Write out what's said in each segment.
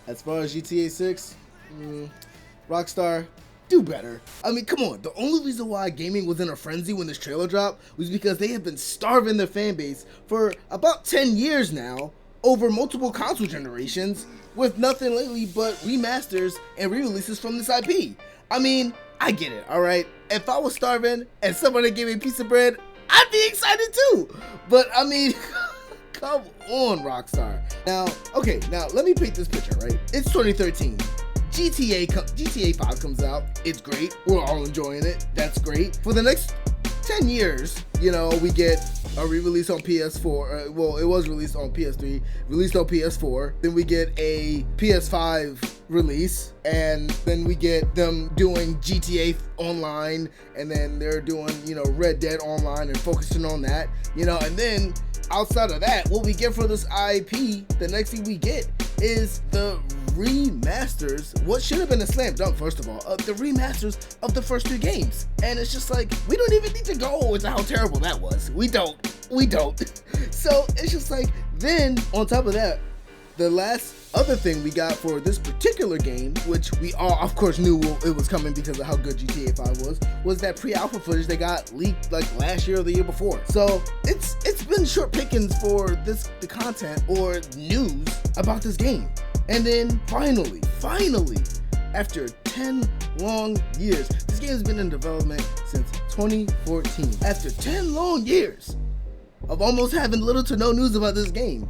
As far as GTA 6, Rockstar, do better. I mean, come on. The only reason why gaming was in a frenzy when this trailer dropped was because they have been starving their fan base for about 10 years now, over multiple console generations, with nothing lately but remasters and re-releases from this IP. I mean, I get it, alright? If I was starving and somebody gave me a piece of bread, I'd be excited too. But I mean, come on, Rockstar. Now let me paint this picture, right? It's 2013. GTA 5 comes out. It's great. We're all enjoying it. That's great. For the next 10 years, we get a re-release on PS4. Well, it was released on PS3, released on PS4. Then we get a PS5 release, and then we get them doing GTA Online, and then they're doing, Red Dead Online and focusing on that, and then outside of that, what we get for this IP, the next thing we get is the remasters, what should have been a slam dunk, first of all, of the remasters of the first 3 games. And it's just like, we don't even need to go into how terrible that was. We don't. So it's just like, then on top of that, the last other thing we got for this particular game, which we all of course knew it was coming because of how good GTA 5 was that pre-alpha footage that got leaked like last year or the year before. So it's been short pickings for the content or news about this game. And then finally, after 10 long years, this game has been in development since 2014. After 10 long years of almost having little to no news about this game,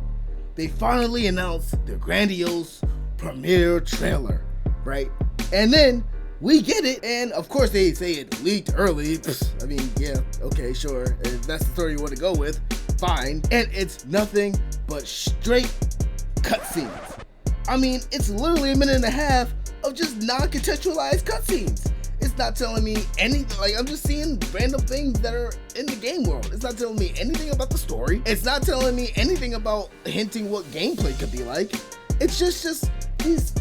they finally announced their grandiose premiere trailer, right? And then we get it, and of course they say it leaked early. I mean, yeah, okay, sure. If that's the story you want to go with, fine. And it's nothing but straight cutscenes. I mean, it's literally a minute and a half of just non-contextualized cutscenes. It's not telling me anything. Like, I'm just seeing random things that are in the game world. It's not telling me anything about the story. It's not telling me anything about hinting what gameplay could be like. It's just these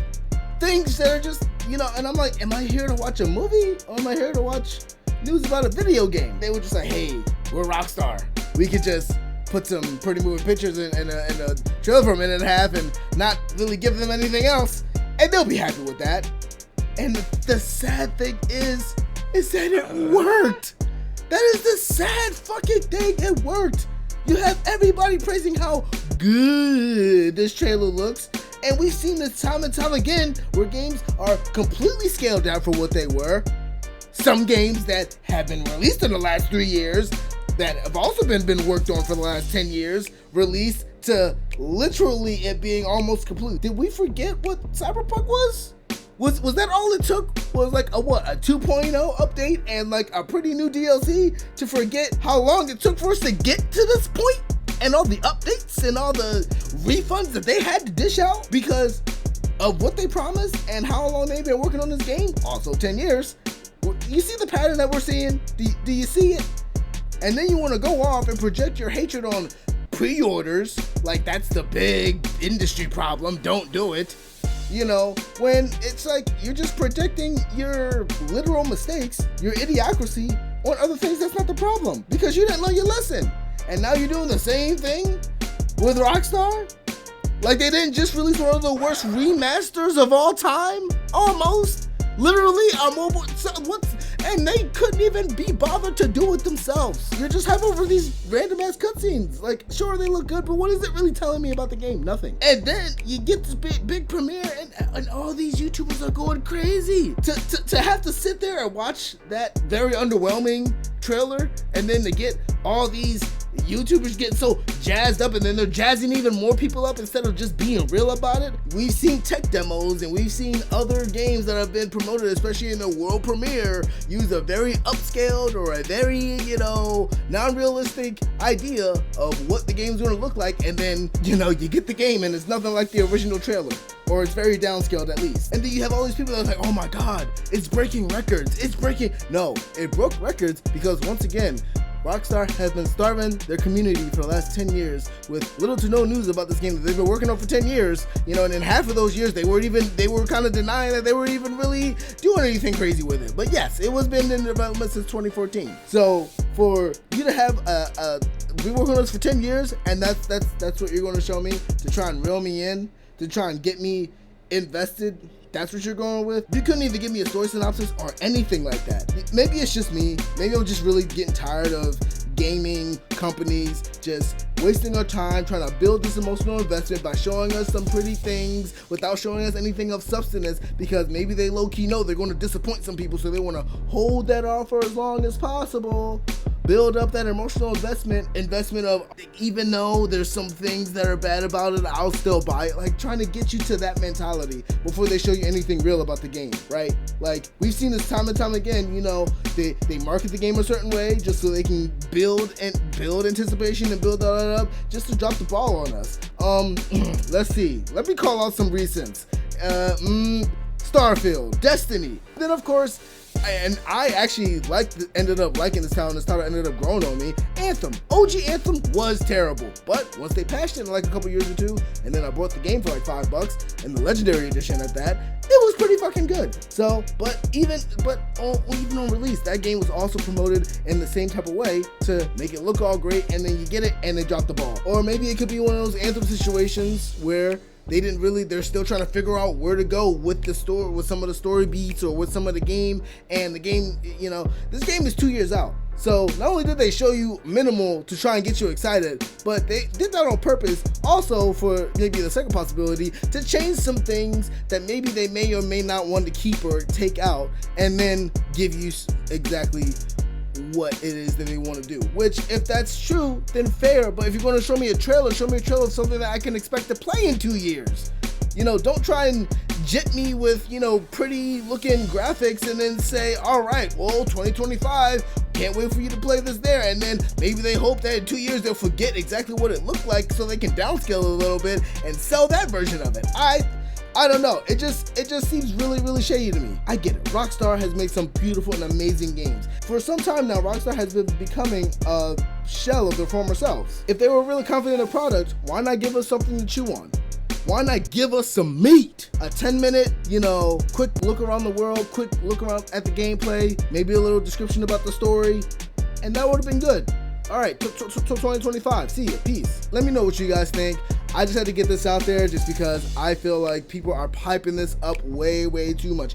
things that are just, and I'm like, am I here to watch a movie or am I here to watch news about a video game? They were just like, hey, we're Rockstar. We could just put some pretty moving pictures in a trailer for a minute and a half and not really give them anything else, and they'll be happy with that. And the sad thing is that it worked. That is the sad fucking thing. It worked. You have everybody praising how good this trailer looks, and we've seen this time and time again where games are completely scaled down for what they were. Some games that have been released in the last 3 years that have also been worked on for the last 10 years, released to literally it being almost complete. Did we forget what Cyberpunk was? Was that all it took? Was like a 2.0 update and like a pretty new DLC to forget how long it took for us to get to this point? And all the updates and all the refunds that they had to dish out because of what they promised and how long they've been working on this game? Also 10 years. You see the pattern that we're seeing? Do you see it? And then you want to go off and project your hatred on pre-orders like that's the big industry problem. Don't do it. When it's like you're just projecting your literal mistakes, your idiocracy on other things. That's not the problem because you didn't learn your lesson. And now you're doing the same thing with Rockstar? Like they didn't just release one of the worst remasters of all time? Almost. Literally a mobile, and they couldn't even be bothered to do it themselves. You just have over these random ass cutscenes. Like, sure, they look good, but what is it really telling me about the game? Nothing. And then you get this big premiere, and all these YouTubers are going crazy. To have to sit there and watch that very underwhelming trailer, and then to get all these YouTubers getting so jazzed up, and then they're jazzing even more people up instead of just being real about it. We've seen tech demos and we've seen other games that have been promoted, especially in the world premiere, use a very upscaled or a very, non-realistic idea of what the game's going to look like, and then, you get the game and it's nothing like the original trailer, or it's very downscaled at least. And then you have all these people that are like, oh my god, it's breaking records. No, it broke records because once again, Rockstar has been starving their community for the last 10 years with little to no news about this game that they've been working on for 10 years, and in half of those years they were kind of denying that they were even really doing anything crazy with it. But yes, it was been in development since 2014. So for you to have been working on this for 10 years and that's what you're going to show me to try and reel me in to try and get me invested, that's what you're going with? You couldn't even give me a story synopsis or anything like that. Maybe it's just me. Maybe I'm just really getting tired of gaming companies just wasting our time trying to build this emotional investment by showing us some pretty things without showing us anything of substance, because maybe they low-key know they're going to disappoint some people, so they want to hold that off for as long as possible. Build up that emotional investment of, even though there's some things that are bad about it, I'll still buy it. Like, trying to get you to that mentality before they show you anything real about the game, right? Like, we've seen this time and time again. You know, they market the game a certain way just so they can build anticipation and build that up just to drop the ball on us. Let's see. Let me call out some recents. Starfield, Destiny. Then, of course, and I actually ended up liking this title, and this title ended up growing on me. Anthem. OG Anthem was terrible, but once they patched it in like a couple years or two, and then I bought the game for like $5, and the Legendary Edition at that, it was pretty fucking good. So, but even on release, that game was also promoted in the same type of way to make it look all great, and then you get it and they drop the ball. Or maybe it could be one of those Anthem situations where they're still trying to figure out where to go with the story, with some of the story beats or with some of the game. And the game, you know, this game is 2 years out. So not only did they show you minimal to try and get you excited, but they did that on purpose also for maybe the second possibility to change some things that maybe they may or may not want to keep or take out, and then give you exactly what it is that they want to do. Which, if that's true, then fair. But if you're going to show me a trailer, show me a trailer of something that I can expect to play in 2 years. You know, don't try and jet me with, you know, pretty looking graphics and then say, all right, well, 2025, can't wait for you to play this there. And then maybe they hope that in 2 years they'll forget exactly what it looked like so they can downscale it a little bit and sell that version of it. I don't know. It just seems really, really shady to me. I get it. Rockstar has made some beautiful and amazing games. For some time now, Rockstar has been becoming a shell of their former selves. If they were really confident in their product, why not give us something to chew on? Why not give us some meat? A 10-minute, you know, quick look around the world, quick look around at the gameplay, maybe a little description about the story, and that would have been good. All right, 2025, see ya, peace. Let me know what you guys think. I just had to get this out there just because I feel like people are piping this up way, way too much.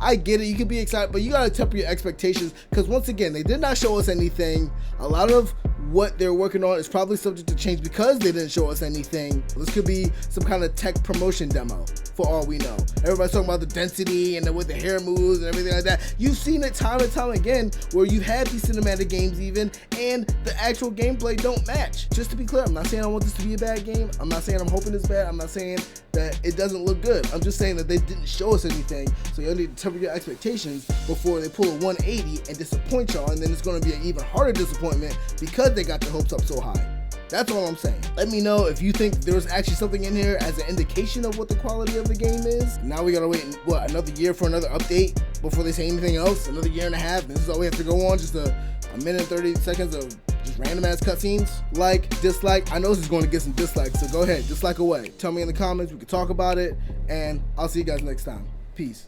I get it, you can be excited, but you gotta temper your expectations, because once again, they did not show us anything. A lot of what they're working on is probably subject to change because they didn't show us anything. This could be some kind of tech promotion demo, for all we know. Everybody's talking about the density and with the hair moves and everything like that. You've seen it time and time again where you had these cinematic games even, and the actual gameplay don't match. Just to be clear, I'm not saying I want this to be a bad game. I'm not saying I'm hoping it's bad. I'm not saying that it doesn't look good. I'm just saying that they didn't show us anything, so you'll need to temper your expectations before they pull a 180 and disappoint y'all, and then it's going to be an even harder disappointment because they got their hopes up so high. That's all I'm saying. Let me know if you think there's actually something in here as an indication of what the quality of the game is. Now we gotta wait, what, another year for another update before they say anything else? Another year and a half? This is all we have to go on? Just a minute and 30 seconds of just random ass cutscenes? Like, dislike. I know this is going to get some dislikes, so go ahead, dislike away. Tell me in the comments, we can talk about it, and I'll see you guys next time. Peace.